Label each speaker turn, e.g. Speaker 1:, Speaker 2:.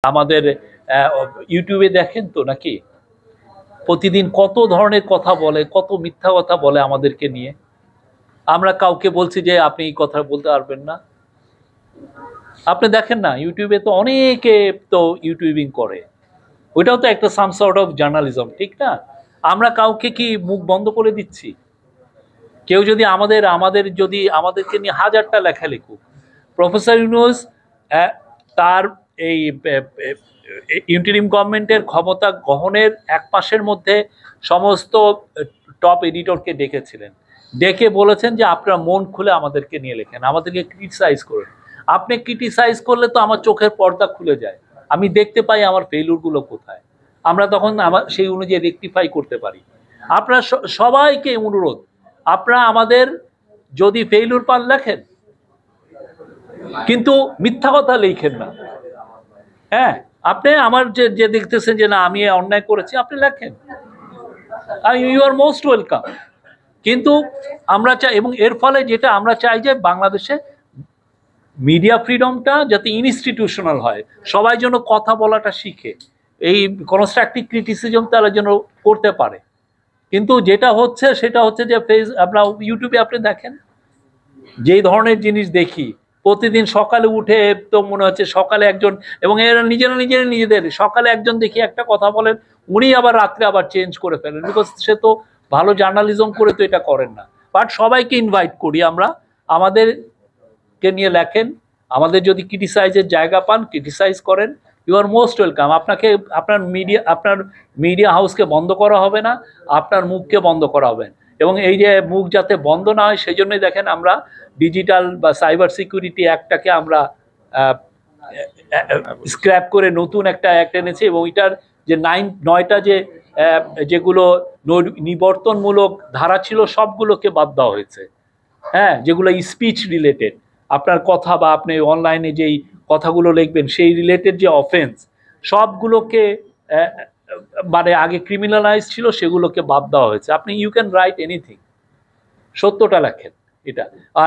Speaker 1: আমাদের ইউটিউবে দেখেন তো নাকি প্রতিদিন কত ধরনের কথা বলে, কত মিথ্যা কথা বলে আমাদেরকে নিয়ে। আমরা কাউকে বলছি যে আপনি এই কথা বলতে পারবেন না। আপনি দেখেন না ইউটিউবে তো অনেকে তো ইউটিউবিং করে, ওইটাও তো একটা সাম সর্ট অফ জার্নালিজম, ঠিক না? আমরা কাউকে কি মুখ বন্ধ করে দিচ্ছি? কেউ যদি আমাদের আমাদের যদি আমাদেরকে নিয়ে হাজারটা লেখা লিখুক, প্রফেসর ইউনূস তার এই ইন্টারিম গভর্নমেন্টের ক্ষমতা গ্রহণের এক মাসের মধ্যে সমস্ত টপ এডিটরকে ডেকেছিলেন, ডেকে বলেছেন যে আপনারা মন খুলে আমাদেরকে নিয়ে লেখেন, আমাদেরকে ক্রিটিসাইজ করেন। আপনি ক্রিটিসাইজ করলে তো আমার চোখের পর্দা খুলে যায়, আমি দেখতে পাই আমার ফেইলুরগুলো কোথায়, আমরা তখন আমার সেই অনুযায়ী রেকটিফাই করতে পারি। আপনারা সবাইকে অনুরোধ, আপনারা আমাদের যদি ফেইলুর পান লেখেন, কিন্তু মিথ্যা কথা লিখেন না। হ্যাঁ, আপনি আমার যে দেখতেছেন যে না আমি অন্যায় করেছি, আপনি লেখেন, ইউ আর মোস্ট ওয়েলকাম। কিন্তু আমরা চাই, এবং এর ফলে যেটা আমরা চাই যে বাংলাদেশে মিডিয়া ফ্রিডমটা যাতে ইনস্টিটিউশনাল হয়, সবাই যেন কথা বলাটা শিখে, এই কনস্ট্রাকটিভ ক্রিটিসিজম তারা যেন করতে পারে। কিন্তু যেটা হচ্ছে সেটা হচ্ছে যে আপনার ইউটিউবে আপনি দেখেন যেই ধরনের জিনিস দেখি, প্রতিদিন সকালে উঠে তো মনে হচ্ছে সকালে একজন, এবং এরা নিজেদের সকালে একজন দেখি একটা কথা বলেন, উনি আবার রাত্রে আবার চেঞ্জ করে ফেলেন, বিকজ সে তো ভালো জার্নালিজম করে তো এটা করেন না। বাট সবাইকে ইনভাইট করি আমরা, আমাদেরকে নিয়ে লেখেন, আমাদের যদি ক্রিটিসাইজের জায়গা পান ক্রিটিসাইজ করেন, ইউ আর মোস্ট ওয়েলকাম। আপনাকে আপনার মিডিয়া হাউসকে বন্ধ করা হবে না, আপনার মুখকে বন্ধ করা হবে। এবং এই যে মুখ যাতে বন্ধ না হয় সেই জন্যই দেখেন আমরা ডিজিটাল বা সাইবার সিকিউরিটি অ্যাক্টটাকে আমরা স্ক্র্যাপ করে নতুন একটা অ্যাক্ট এনেছি, এবং এটার যে 9টা যেগুলো নিবর্তনমূলক ধারা ছিল সবগুলোকে বাদ দেওয়া হয়েছে। হ্যাঁ, যেগুলো স্পিচ রিলেটেড, আপনার কথা বা আপনি অনলাইনে যেই কথাগুলো লিখবেন সেই রিলেটেড যে অফেন্স, সবগুলোকে মানে আগে ক্রিমিনালাইজ ছিল সেগুলোকে বাদ দেওয়া হয়েছে। আপনি ইউ ক্যান রাইট এনিথিং, সত্যটা লেখেন এটা। আর